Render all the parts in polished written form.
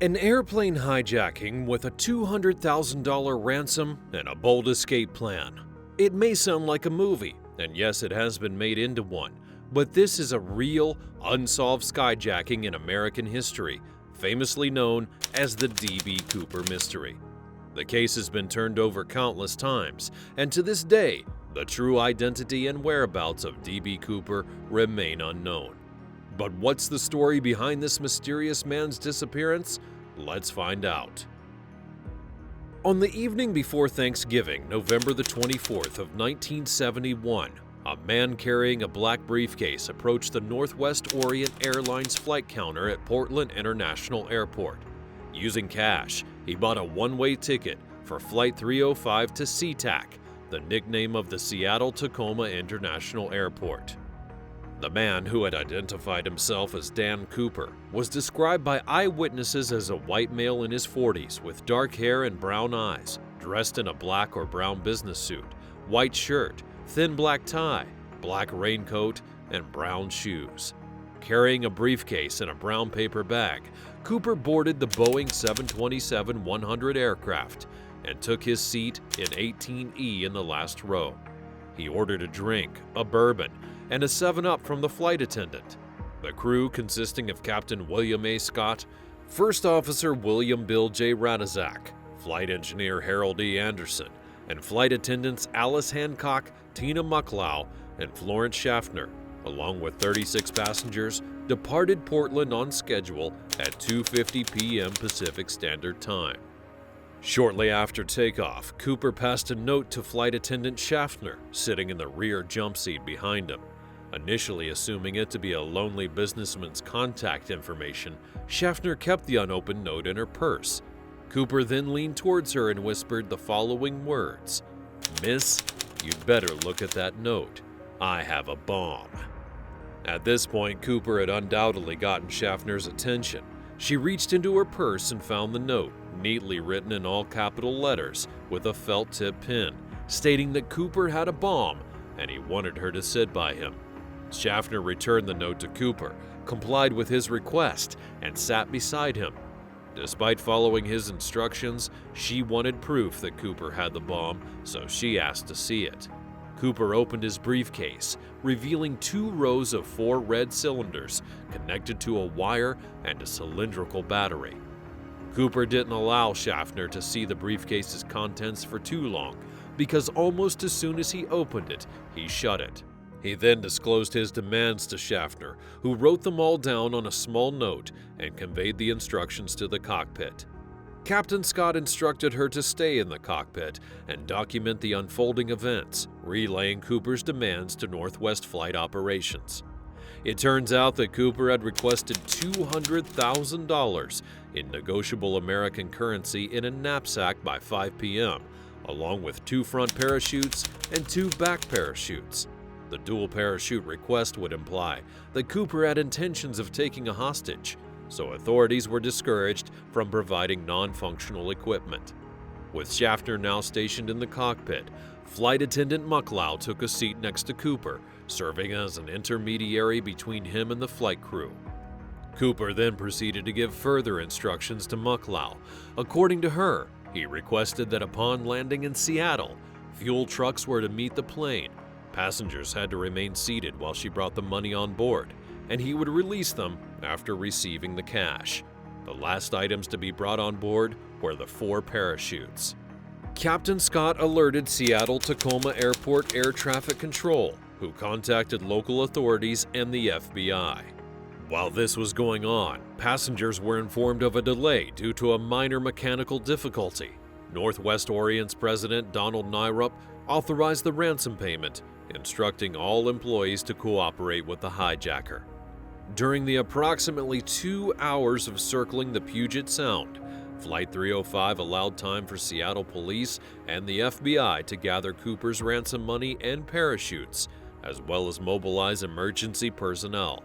An airplane hijacking with a $200,000 ransom and a bold escape plan. It may sound like a movie, and yes, it has been made into one, but this is a real, unsolved skyjacking in American history, famously known as the D.B. Cooper mystery. The case has been turned over countless times, and to this day, the true identity and whereabouts of D.B. Cooper remain unknown. But what's the story behind this mysterious man's disappearance? Let's find out. On the evening before Thanksgiving, November the 24th of 1971, a man carrying a black briefcase approached the Northwest Orient Airlines flight counter at Portland International Airport. Using cash, he bought a one-way ticket for Flight 305 to SeaTac, the nickname of the Seattle-Tacoma International Airport. The man, who had identified himself as Dan Cooper, was described by eyewitnesses as a white male in his 40s with dark hair and brown eyes, dressed in a black or brown business suit, white shirt, thin black tie, black raincoat, and brown shoes. Carrying a briefcase and a brown paper bag, Cooper boarded the Boeing 727-100 aircraft and took his seat in 18E in the last row. He ordered a drink, a bourbon, and a 7-Up from the flight attendant. The crew, consisting of Captain William A. Scott, First Officer William Bill J. Radizak, Flight Engineer Harold E. Anderson, and Flight Attendants Alice Hancock, Tina Mucklow, and Florence Schaffner, along with 36 passengers, departed Portland on schedule at 2:50 p.m. Pacific Standard Time. Shortly after takeoff, Cooper passed a note to Flight Attendant Schaffner, sitting in the rear jump seat behind him. Initially assuming it to be a lonely businessman's contact information, Schaffner kept the unopened note in her purse. Cooper then leaned towards her and whispered the following words: "Miss, you'd better look at that note. I have a bomb." At this point, Cooper had undoubtedly gotten Schaffner's attention. She reached into her purse and found the note, neatly written in all capital letters with a felt-tip pen, stating that Cooper had a bomb and he wanted her to sit by him. Schaffner returned the note to Cooper, complied with his request, and sat beside him. Despite following his instructions, she wanted proof that Cooper had the bomb, so she asked to see it. Cooper opened his briefcase, revealing 2 rows of 4 red cylinders connected to a wire and a cylindrical battery. Cooper didn't allow Schaffner to see the briefcase's contents for too long, because almost as soon as he opened it, he shut it. He then disclosed his demands to Schaffner, who wrote them all down on a small note and conveyed the instructions to the cockpit. Captain Scott instructed her to stay in the cockpit and document the unfolding events, relaying Cooper's demands to Northwest Flight Operations. It turns out that Cooper had requested $200,000 in negotiable American currency in a knapsack by 5 p.m., along with 2 front parachutes and 2 back parachutes. The dual parachute request would imply that Cooper had intentions of taking a hostage, so authorities were discouraged from providing non-functional equipment. With Schaffner now stationed in the cockpit, Flight Attendant Mucklow took a seat next to Cooper, serving as an intermediary between him and the flight crew. Cooper then proceeded to give further instructions to Mucklow. According to her, he requested that upon landing in Seattle, fuel trucks were to meet the plane. Passengers had to remain seated while she brought the money on board, and he would release them after receiving the cash. The last items to be brought on board were the 4 parachutes. Captain Scott alerted Seattle-Tacoma Airport Air Traffic Control, who contacted local authorities and the FBI. While this was going on, passengers were informed of a delay due to a minor mechanical difficulty. Northwest Orient's President Donald Nyrup authorized the ransom payment, instructing all employees to cooperate with the hijacker. During the approximately 2 hours of circling the Puget Sound, Flight 305 allowed time for Seattle police and the FBI to gather Cooper's ransom money and parachutes, as well as mobilize emergency personnel.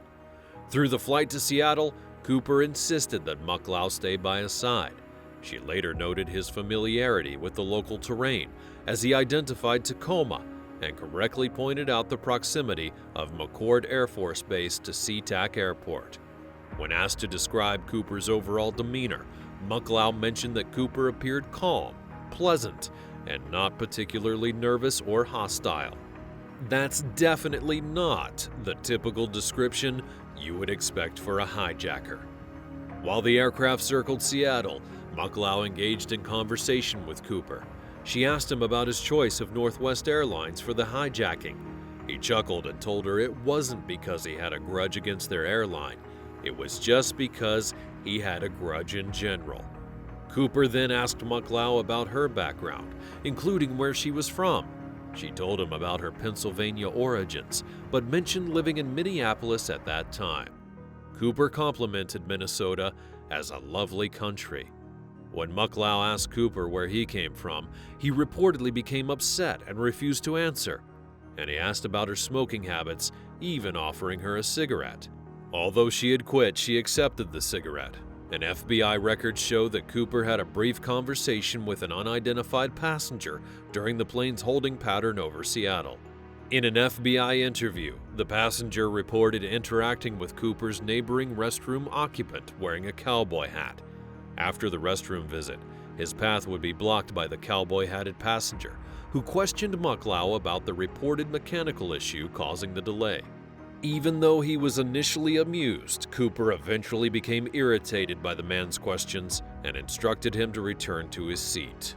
Through the flight to Seattle, Cooper insisted that Mucklow stay by his side. She later noted his familiarity with the local terrain, as he identified Tacoma and correctly pointed out the proximity of McCord Air Force Base to SeaTac Airport. When asked to describe Cooper's overall demeanor, Mucklow mentioned that Cooper appeared calm, pleasant, and not particularly nervous or hostile. That's definitely not the typical description you would expect for a hijacker. While the aircraft circled Seattle, Mucklow engaged in conversation with Cooper. She asked him about his choice of Northwest Airlines for the hijacking. He chuckled and told her it wasn't because he had a grudge against their airline. It was just because he had a grudge in general. Cooper then asked Mucklow about her background, including where she was from. She told him about her Pennsylvania origins, but mentioned living in Minneapolis at that time. Cooper complimented Minnesota as a lovely country. When Mucklow asked Cooper where he came from, he reportedly became upset and refused to answer. And he asked about her smoking habits, even offering her a cigarette. Although she had quit, she accepted the cigarette. And FBI records show that Cooper had a brief conversation with an unidentified passenger during the plane's holding pattern over Seattle. In an FBI interview, the passenger reported interacting with Cooper's neighboring restroom occupant wearing a cowboy hat. After the restroom visit, his path would be blocked by the cowboy-hatted passenger, who questioned Mucklow about the reported mechanical issue causing the delay. Even though he was initially amused, Cooper eventually became irritated by the man's questions and instructed him to return to his seat.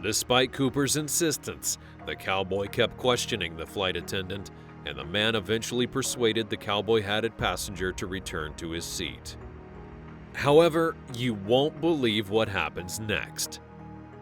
Despite Cooper's insistence, the cowboy kept questioning the flight attendant, and the man eventually persuaded the cowboy-hatted passenger to return to his seat. However, you won't believe what happens next.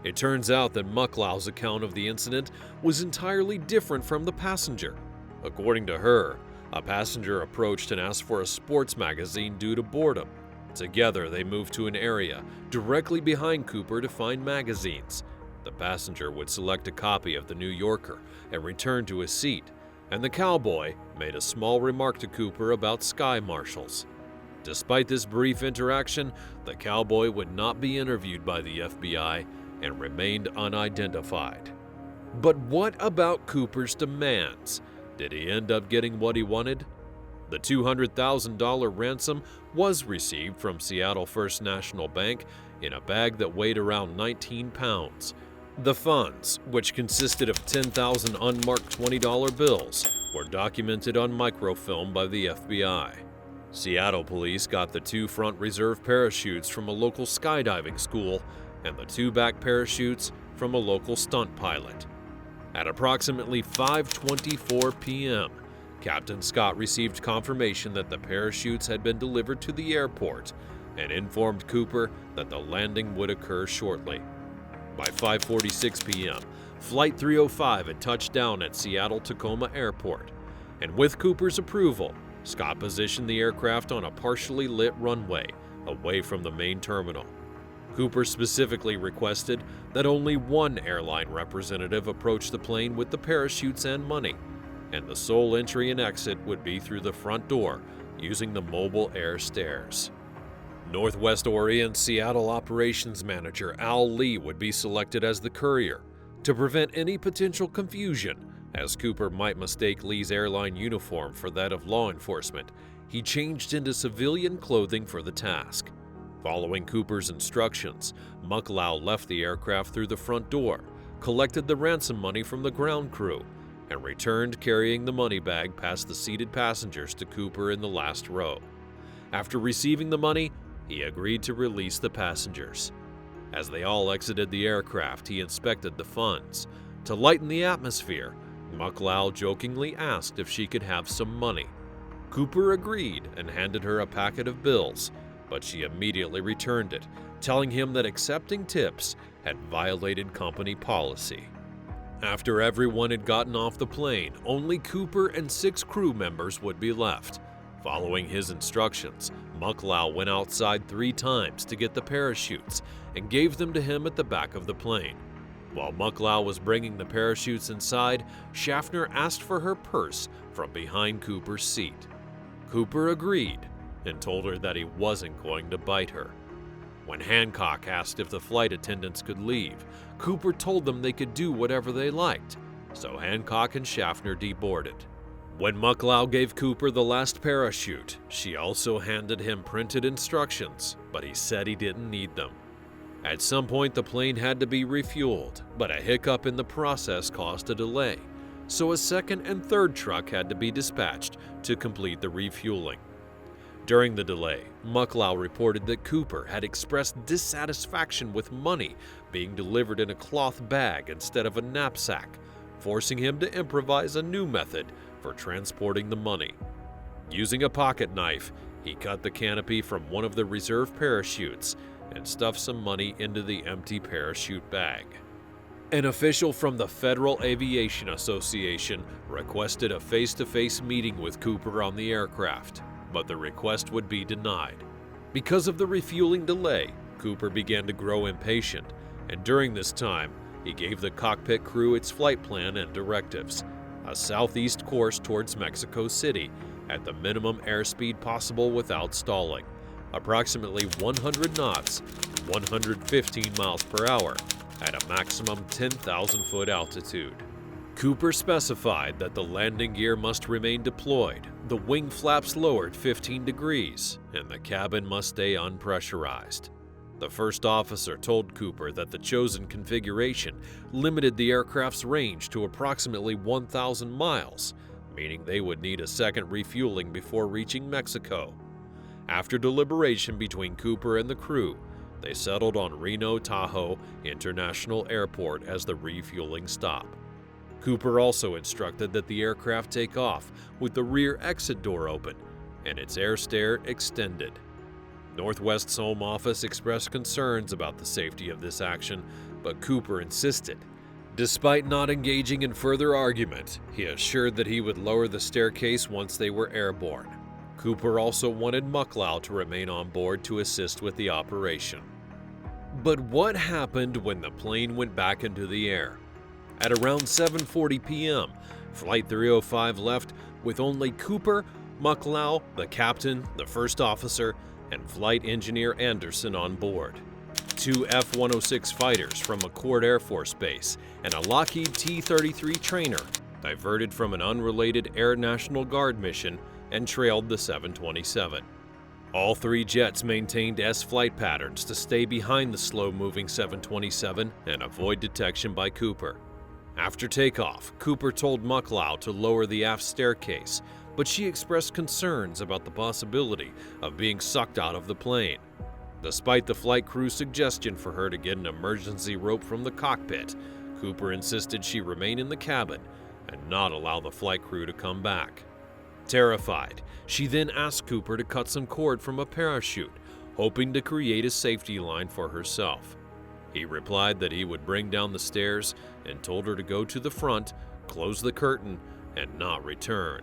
It turns out that Mucklow's account of the incident was entirely different from the passenger. According to her, a passenger approached and asked for a sports magazine due to boredom. Together, they moved to an area directly behind Cooper to find magazines. The passenger would select a copy of the New Yorker and return to his seat, and the cowboy made a small remark to Cooper about sky marshals. Despite this brief interaction, the cowboy would not be interviewed by the FBI and remained unidentified. But what about Cooper's demands? Did he end up getting what he wanted? The $200,000 ransom was received from Seattle First National Bank in a bag that weighed around 19 pounds. The funds, which consisted of 10,000 unmarked $20 bills, were documented on microfilm by the FBI. Seattle police got the 2 front reserve parachutes from a local skydiving school and the 2 back parachutes from a local stunt pilot. At approximately 5:24 p.m., Captain Scott received confirmation that the parachutes had been delivered to the airport and informed Cooper that the landing would occur shortly. By 5:46 p.m., Flight 305 had touched down at Seattle-Tacoma Airport, and with Cooper's approval, Scott positioned the aircraft on a partially lit runway away from the main terminal. Cooper specifically requested that only one airline representative approach the plane with the parachutes and money, and the sole entry and exit would be through the front door using the mobile air stairs. Northwest Orient Seattle Operations Manager Al Lee would be selected as the courier to prevent any potential confusion, as Cooper might mistake Lee's airline uniform for that of law enforcement. He changed into civilian clothing for the task. Following Cooper's instructions, Mucklow left the aircraft through the front door, collected the ransom money from the ground crew, and returned carrying the money bag past the seated passengers to Cooper in the last row. After receiving the money, he agreed to release the passengers. As they all exited the aircraft, he inspected the funds. To lighten the atmosphere, Mucklow jokingly asked if she could have some money. Cooper agreed and handed her a packet of bills, but she immediately returned it, telling him that accepting tips had violated company policy. After everyone had gotten off the plane, only Cooper and 6 crew members would be left. Following his instructions, Mucklow went outside 3 times to get the parachutes and gave them to him at the back of the plane. While Mucklow was bringing the parachutes inside, Schaffner asked for her purse from behind Cooper's seat. Cooper agreed and told her that he wasn't going to bite her. When Hancock asked if the flight attendants could leave, Cooper told them they could do whatever they liked, so Hancock and Schaffner deboarded. When Mucklow gave Cooper the last parachute, she also handed him printed instructions, but he said he didn't need them. At some point, the plane had to be refueled, but a hiccup in the process caused a delay, so a second and third truck had to be dispatched to complete the refueling. During the delay, Mucklow reported that Cooper had expressed dissatisfaction with money being delivered in a cloth bag instead of a knapsack, forcing him to improvise a new method for transporting the money. Using a pocket knife, he cut the canopy from one of the reserve parachutes and stuffed some money into the empty parachute bag. An official from the Federal Aviation Association requested a face-to-face meeting with Cooper on the aircraft, but the request would be denied. Because of the refueling delay, Cooper began to grow impatient, and during this time, he gave the cockpit crew its flight plan and directives: a southeast course towards Mexico City at the minimum airspeed possible without stalling, approximately 100 knots, 115 miles per hour, at a maximum 10,000-foot altitude. Cooper specified that the landing gear must remain deployed, the wing flaps lowered 15 degrees, and the cabin must stay unpressurized. The first officer told Cooper that the chosen configuration limited the aircraft's range to approximately 1,000 miles, meaning they would need a second refueling before reaching Mexico. After deliberation between Cooper and the crew, they settled on Reno Tahoe International Airport as the refueling stop. Cooper also instructed that the aircraft take off with the rear exit door open and its air stair extended. Northwest's home office expressed concerns about the safety of this action, but Cooper insisted. Despite not engaging in further argument, he assured that he would lower the staircase once they were airborne. Cooper also wanted Mucklow to remain on board to assist with the operation. But what happened when the plane went back into the air? At around 7:40 p.m., Flight 305 left with only Cooper, Mucklow, the captain, the first officer, and Flight Engineer Anderson on board. Two F-106 fighters from McCord Air Force Base and a Lockheed T-33 trainer diverted from an unrelated Air National Guard mission and trailed the 727. All three jets maintained S-flight patterns to stay behind the slow-moving 727 and avoid detection by Cooper. After takeoff, Cooper told Mucklow to lower the aft staircase, but she expressed concerns about the possibility of being sucked out of the plane. Despite the flight crew's suggestion for her to get an emergency rope from the cockpit, Cooper insisted she remain in the cabin and not allow the flight crew to come back. Terrified, she then asked Cooper to cut some cord from a parachute, hoping to create a safety line for herself. He replied that he would bring down the stairs and told her to go to the front, close the curtain, and not return.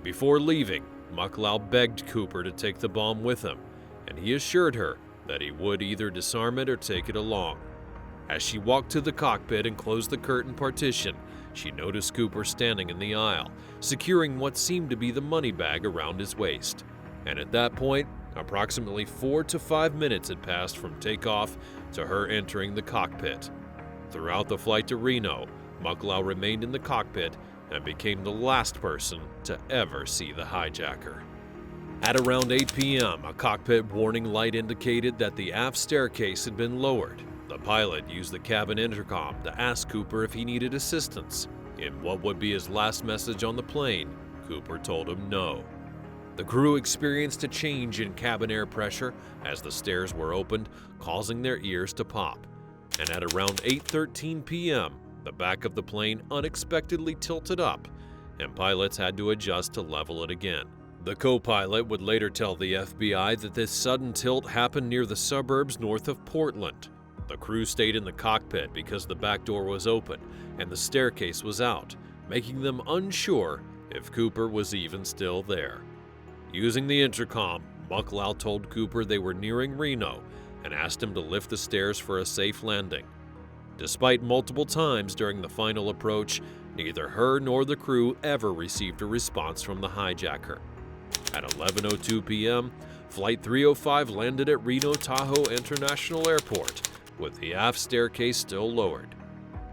Before leaving, Mucklow begged Cooper to take the bomb with him, and he assured her that he would either disarm it or take it along. As she walked to the cockpit and closed the curtain partition, she noticed Cooper standing in the aisle, securing what seemed to be the money bag around his waist. And at that point, approximately 4 to 5 minutes had passed from takeoff to her entering the cockpit. Throughout the flight to Reno, Mucklow remained in the cockpit and became the last person to ever see the hijacker. At around 8 p.m., a cockpit warning light indicated that the aft staircase had been lowered. The pilot used the cabin intercom to ask Cooper if he needed assistance. In what would be his last message on the plane, Cooper told him no. The crew experienced a change in cabin air pressure as the stairs were opened, causing their ears to pop. And at around 8:13 p.m., the back of the plane unexpectedly tilted up, and pilots had to adjust to level it again. The co-pilot would later tell the FBI that this sudden tilt happened near the suburbs north of Portland. The crew stayed in the cockpit because the back door was open and the staircase was out, making them unsure if Cooper was even still there. Using the intercom, Mucklow told Cooper they were nearing Reno and asked him to lift the stairs for a safe landing. Despite multiple times during the final approach, neither her nor the crew ever received a response from the hijacker. At 11:02 p.m., Flight 305 landed at Reno Tahoe International Airport, with the aft staircase still lowered.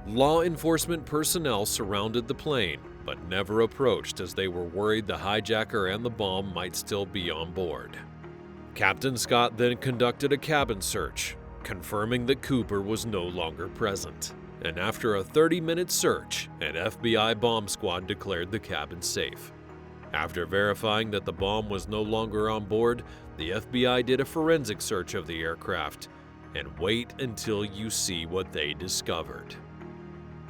Law enforcement personnel surrounded the plane, but never approached as they were worried the hijacker and the bomb might still be on board. Captain Scott then conducted a cabin search, confirming that Cooper was no longer present. And after a 30-minute search, an FBI bomb squad declared the cabin safe. After verifying that the bomb was no longer on board, the FBI did a forensic search of the aircraft. And wait until you see what they discovered.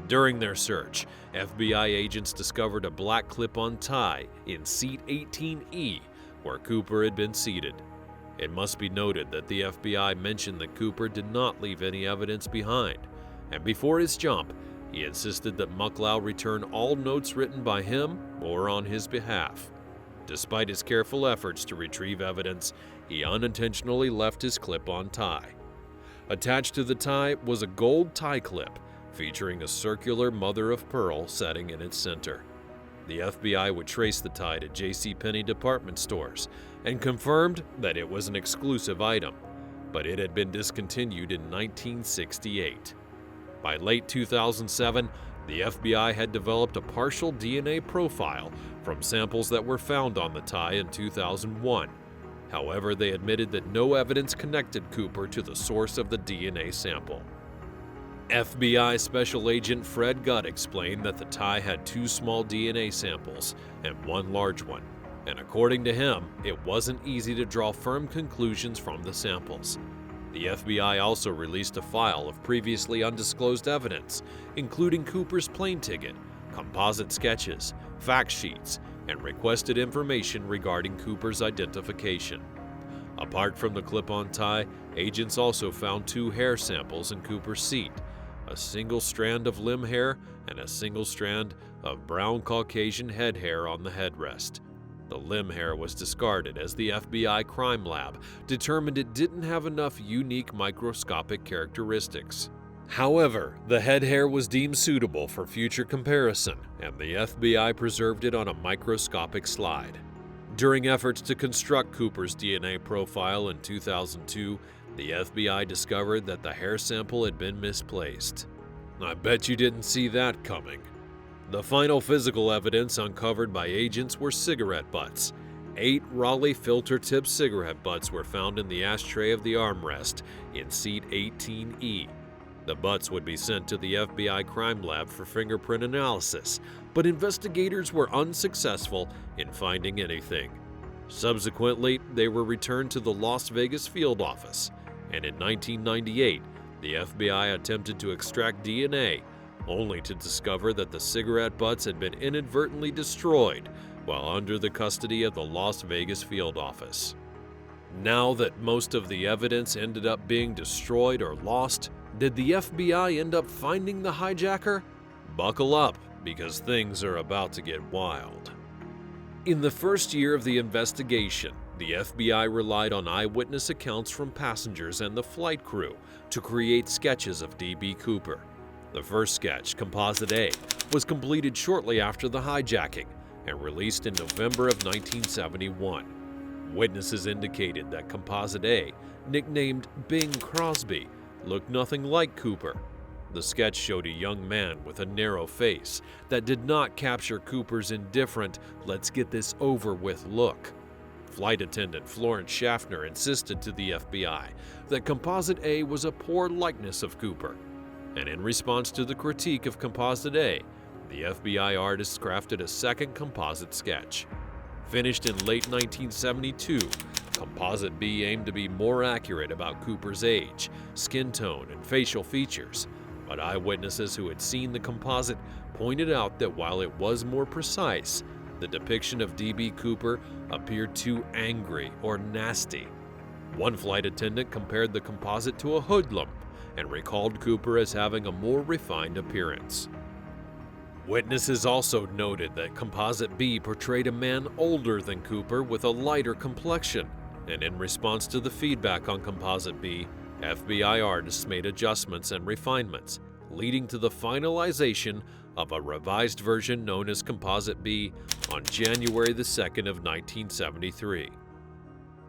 During their search, FBI agents discovered a black clip-on tie in seat 18E, where Cooper had been seated. It must be noted that the FBI mentioned that Cooper did not leave any evidence behind, and before his jump, he insisted that Mucklow return all notes written by him or on his behalf. Despite his careful efforts to retrieve evidence, he unintentionally left his clip-on tie. Attached to the tie was a gold tie clip featuring a circular mother-of-pearl setting in its center. The FBI would trace the tie to JCPenney department stores and confirmed that it was an exclusive item, but it had been discontinued in 1968. By late 2007, the FBI had developed a partial DNA profile from samples that were found on the tie in 2001. However, they admitted that no evidence connected Cooper to the source of the DNA sample. FBI Special Agent Fred Gutt explained that the tie had 2 small DNA samples and 1 large one, and according to him, it wasn't easy to draw firm conclusions from the samples. The FBI also released a file of previously undisclosed evidence, including Cooper's plane ticket, composite sketches, fact sheets, and requested information regarding Cooper's identification. Apart from the clip-on tie, agents also found 2 hair samples in Cooper's seat, a single strand of limb hair and a single strand of brown Caucasian head hair on the headrest. The limb hair was discarded as the FBI crime lab determined it didn't have enough unique microscopic characteristics. However, the head hair was deemed suitable for future comparison, and the FBI preserved it on a microscopic slide. During efforts to construct Cooper's DNA profile in 2002, the FBI discovered that the hair sample had been misplaced. I bet you didn't see that coming. The final physical evidence uncovered by agents were cigarette butts. 8 Raleigh filter-tip cigarette butts were found in the ashtray of the armrest in seat 18E. The butts would be sent to the FBI crime lab for fingerprint analysis, but investigators were unsuccessful in finding anything. Subsequently, they were returned to the Las Vegas field office, and in 1998, the FBI attempted to extract DNA, only to discover that the cigarette butts had been inadvertently destroyed while under the custody of the Las Vegas field office. Now that most of the evidence ended up being destroyed or lost, did the FBI end up finding the hijacker? Buckle up, because things are about to get wild. In the first year of the investigation, the FBI relied on eyewitness accounts from passengers and the flight crew to create sketches of D.B. Cooper. The first sketch, Composite A, was completed shortly after the hijacking and released in November of 1971. Witnesses indicated that Composite A, nicknamed Bing Crosby, looked nothing like Cooper. The sketch showed a young man with a narrow face that did not capture Cooper's indifferent, let's get this over with look. Flight attendant Florence Schaffner insisted to the FBI that Composite A was a poor likeness of Cooper. And in response to the critique of Composite A, the FBI artists crafted a second composite sketch. Finished in late 1972, Composite B aimed to be more accurate about Cooper's age, skin tone, and facial features, but eyewitnesses who had seen the composite pointed out that while it was more precise, the depiction of D.B. Cooper appeared too angry or nasty. One flight attendant compared the composite to a hoodlum and recalled Cooper as having a more refined appearance. Witnesses also noted that Composite B portrayed a man older than Cooper with a lighter complexion, and in response to the feedback on Composite B, FBI artists made adjustments and refinements, leading to the finalization of a revised version known as Composite B on January 2nd of 1973.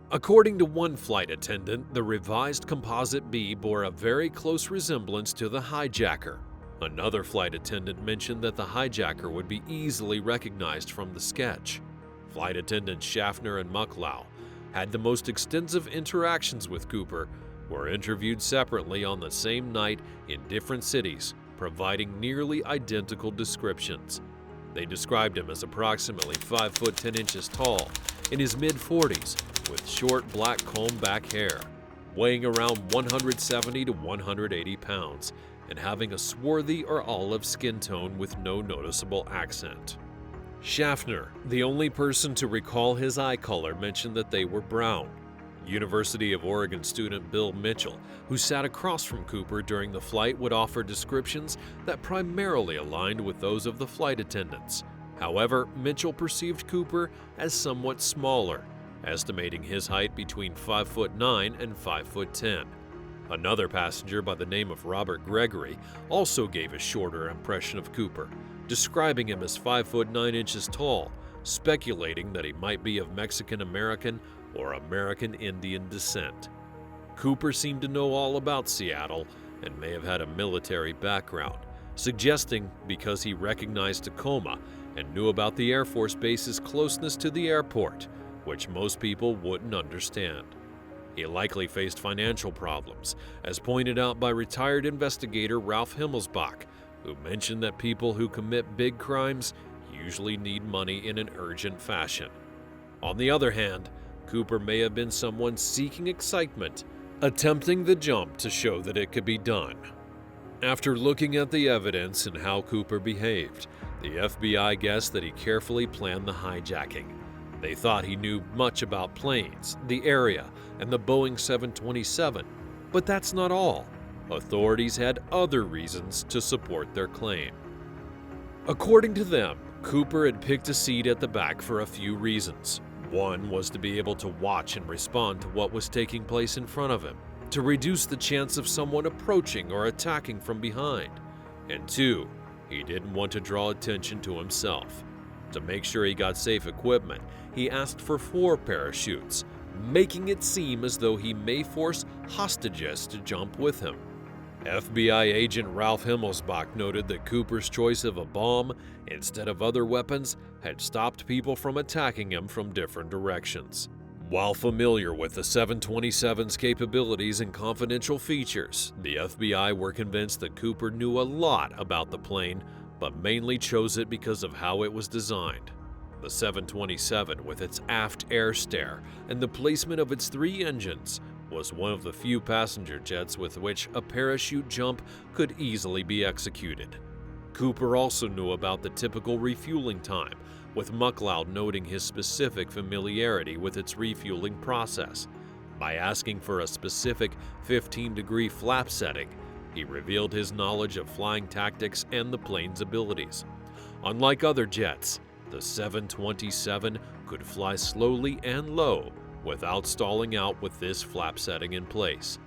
According to one flight attendant, the revised Composite B bore a very close resemblance to the hijacker. Another flight attendant mentioned that the hijacker would be easily recognized from the sketch. Flight attendants Schaffner and Mucklau had the most extensive interactions with Cooper, were interviewed separately on the same night in different cities, providing nearly identical descriptions. They described him as approximately 5 foot 10 inches tall, in his mid-40s, with short black comb-back hair, weighing around 170 to 180 pounds, and having a swarthy or olive skin tone with no noticeable accent. Schaffner, the only person to recall his eye color, mentioned that they were brown. University of Oregon student Bill Mitchell, who sat across from Cooper during the flight, would offer descriptions that primarily aligned with those of the flight attendants. However, Mitchell perceived Cooper as somewhat smaller, estimating his height between 5'9" and 5'10". Another passenger by the name of Robert Gregory also gave a shorter impression of Cooper, describing him as 5 foot 9 inches tall, speculating that he might be of Mexican-American or American Indian descent. Cooper seemed to know all about Seattle and may have had a military background, suggesting because he recognized Tacoma and knew about the Air Force Base's closeness to the airport, which most people wouldn't understand. He likely faced financial problems, as pointed out by retired investigator Ralph Himmelsbach, who mentioned that people who commit big crimes usually need money in an urgent fashion. On the other hand, Cooper may have been someone seeking excitement, attempting the jump to show that it could be done. After looking at the evidence and how Cooper behaved, the FBI guessed that he carefully planned the hijacking. They thought he knew much about planes, the area, and the Boeing 727, but that's not all. Authorities had other reasons to support their claim. According to them, Cooper had picked a seat at the back for a few reasons. One was to be able to watch and respond to what was taking place in front of him, to reduce the chance of someone approaching or attacking from behind. And two, he didn't want to draw attention to himself. To make sure he got safe equipment, he asked for 4 parachutes, making it seem as though he may force hostages to jump with him. FBI agent Ralph Himmelsbach noted that Cooper's choice of a bomb instead of other weapons had stopped people from attacking him from different directions. While familiar with the 727's capabilities and confidential features, the FBI were convinced that Cooper knew a lot about the plane, but mainly chose it because of how it was designed. The 727, with its aft air stair and the placement of its 3 engines, was one of the few passenger jets with which a parachute jump could easily be executed. Cooper also knew about the typical refueling time, with Mucklau noting his specific familiarity with its refueling process. By asking for a specific 15-degree flap setting, he revealed his knowledge of flying tactics and the plane's abilities. Unlike other jets, the 727 could fly slowly and low without stalling out with this flap setting in place.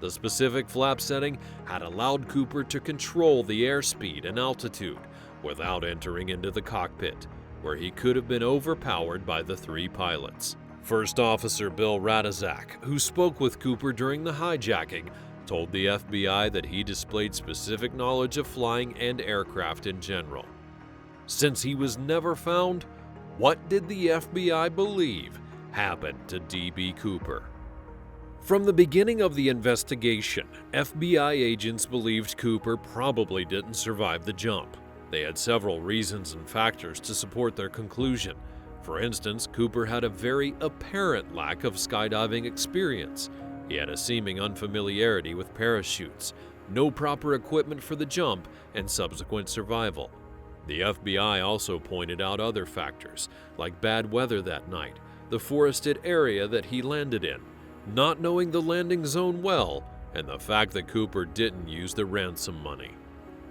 The specific flap setting had allowed Cooper to control the airspeed and altitude without entering into the cockpit, where he could have been overpowered by the 3 pilots. First Officer Bill Radizak, who spoke with Cooper during the hijacking, told the FBI that he displayed specific knowledge of flying and aircraft in general. Since he was never found, what did the FBI believe happened to D.B. Cooper? From the beginning of the investigation, FBI agents believed Cooper probably didn't survive the jump. They had several reasons and factors to support their conclusion. For instance, Cooper had a very apparent lack of skydiving experience. He had a seeming unfamiliarity with parachutes, no proper equipment for the jump, and subsequent survival. The FBI also pointed out other factors, like bad weather that night, the forested area that he landed in, not knowing the landing zone well, and the fact that Cooper didn't use the ransom money.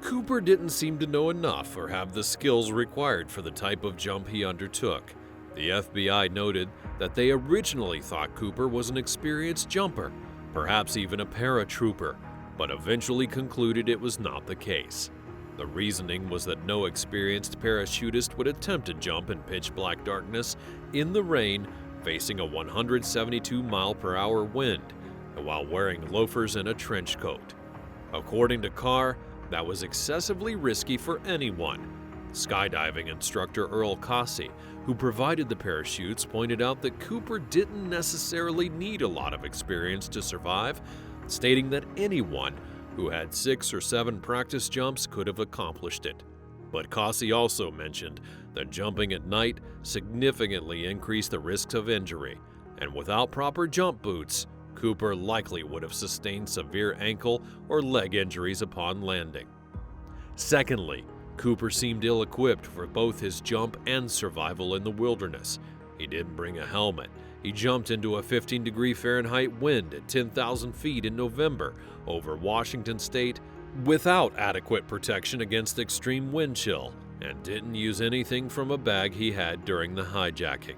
Cooper didn't seem to know enough or have the skills required for the type of jump he undertook. The FBI noted that they originally thought Cooper was an experienced jumper, perhaps even a paratrooper, but eventually concluded it was not the case. The reasoning was that no experienced parachutist would attempt to jump in pitch-black darkness in the rain, facing a 172-mile-per-hour wind, while wearing loafers and a trench coat. According to Carr, that was excessively risky for anyone. Skydiving instructor Earl Cossey, who provided the parachutes, pointed out that Cooper didn't necessarily need a lot of experience to survive, stating that anyone who had 6 or 7 practice jumps could have accomplished it. But Cossey also mentioned that jumping at night significantly increased the risks of injury, and without proper jump boots, Cooper likely would have sustained severe ankle or leg injuries upon landing. Secondly, Cooper seemed ill-equipped for both his jump and survival in the wilderness. He didn't bring a helmet. He jumped into a 15-degree Fahrenheit wind at 10,000 feet in November over Washington state without adequate protection against extreme wind chill, and didn't use anything from a bag he had during the hijacking.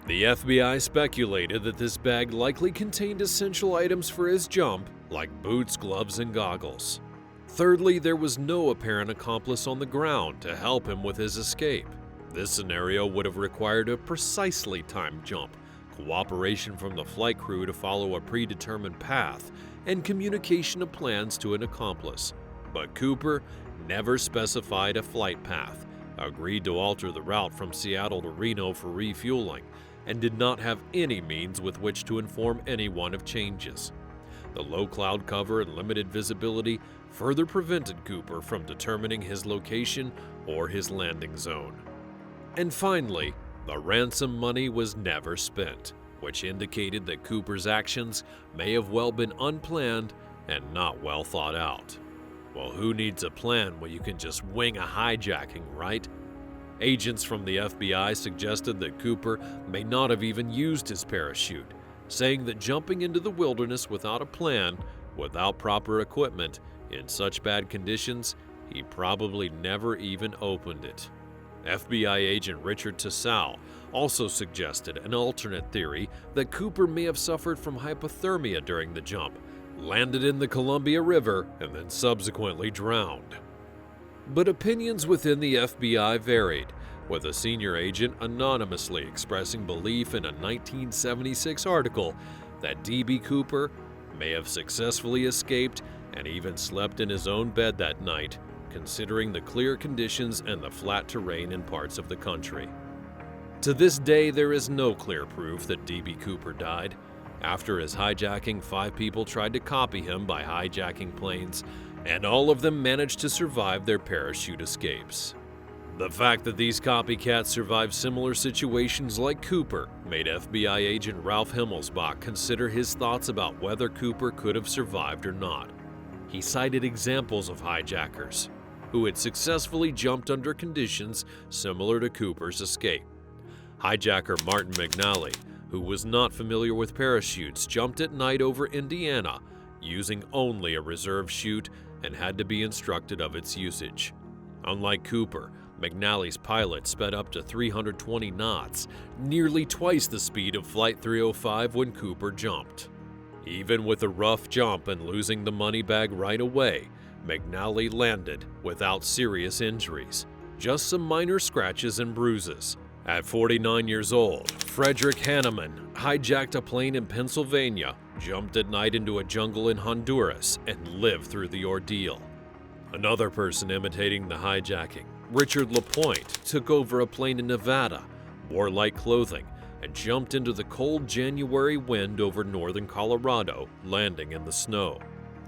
The FBI speculated that this bag likely contained essential items for his jump, like boots, gloves, and goggles. Thirdly, there was no apparent accomplice on the ground to help him with his escape. This scenario would have required a precisely timed jump, cooperation from the flight crew to follow a predetermined path, and communication of plans to an accomplice. But Cooper never specified a flight path, agreed to alter the route from Seattle to Reno for refueling, and did not have any means with which to inform anyone of changes. The low cloud cover and limited visibility further prevented Cooper from determining his location or his landing zone. And finally, the ransom money was never spent, which indicated that Cooper's actions may have well been unplanned and not well thought out. Well, who needs a plan when you can just wing a hijacking, right? Agents from the FBI suggested that Cooper may not have even used his parachute, saying that jumping into the wilderness without a plan, without proper equipment, in such bad conditions, he probably never even opened it. FBI agent Richard Tassau also suggested an alternate theory that Cooper may have suffered from hypothermia during the jump, landed in the Columbia River, and then subsequently drowned. But opinions within the FBI varied, with a senior agent anonymously expressing belief in a 1976 article that D.B. Cooper may have successfully escaped and even slept in his own bed that night, considering the clear conditions and the flat terrain in parts of the country. To this day, there is no clear proof that D.B. Cooper died. After his hijacking, 5 people tried to copy him by hijacking planes, and all of them managed to survive their parachute escapes. The fact that these copycats survived similar situations like Cooper made FBI agent Ralph Himmelsbach consider his thoughts about whether Cooper could have survived or not. He cited examples of hijackers who had successfully jumped under conditions similar to Cooper's escape. Hijacker Martin McNally, who was not familiar with parachutes, jumped at night over Indiana using only a reserve chute and had to be instructed of its usage. Unlike Cooper, McNally's pilot sped up to 320 knots, nearly twice the speed of Flight 305 when Cooper jumped. Even with a rough jump and losing the money bag right away, McNally landed without serious injuries, just some minor scratches and bruises. At 49 years old, Frederick Hanneman hijacked a plane in Pennsylvania, jumped at night into a jungle in Honduras, and lived through the ordeal. Another person imitating the hijacking, Richard LaPointe, took over a plane in Nevada, wore light clothing, and jumped into the cold January wind over northern Colorado, landing in the snow.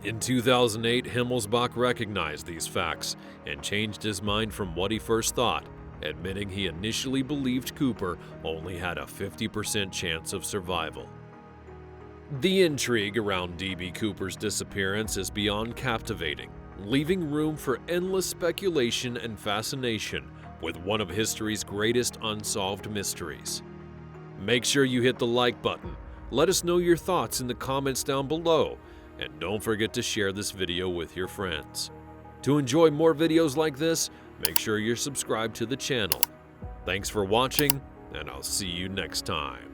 In 2008, Himmelsbach recognized these facts and changed his mind from what he first thought, admitting he initially believed Cooper only had a 50% chance of survival. The intrigue around D.B. Cooper's disappearance is beyond captivating, leaving room for endless speculation and fascination with one of history's greatest unsolved mysteries. Make sure you hit the like button, let us know your thoughts in the comments down below, and don't forget to share this video with your friends. To enjoy more videos like this, make sure you're subscribed to the channel. Thanks for watching, and I'll see you next time.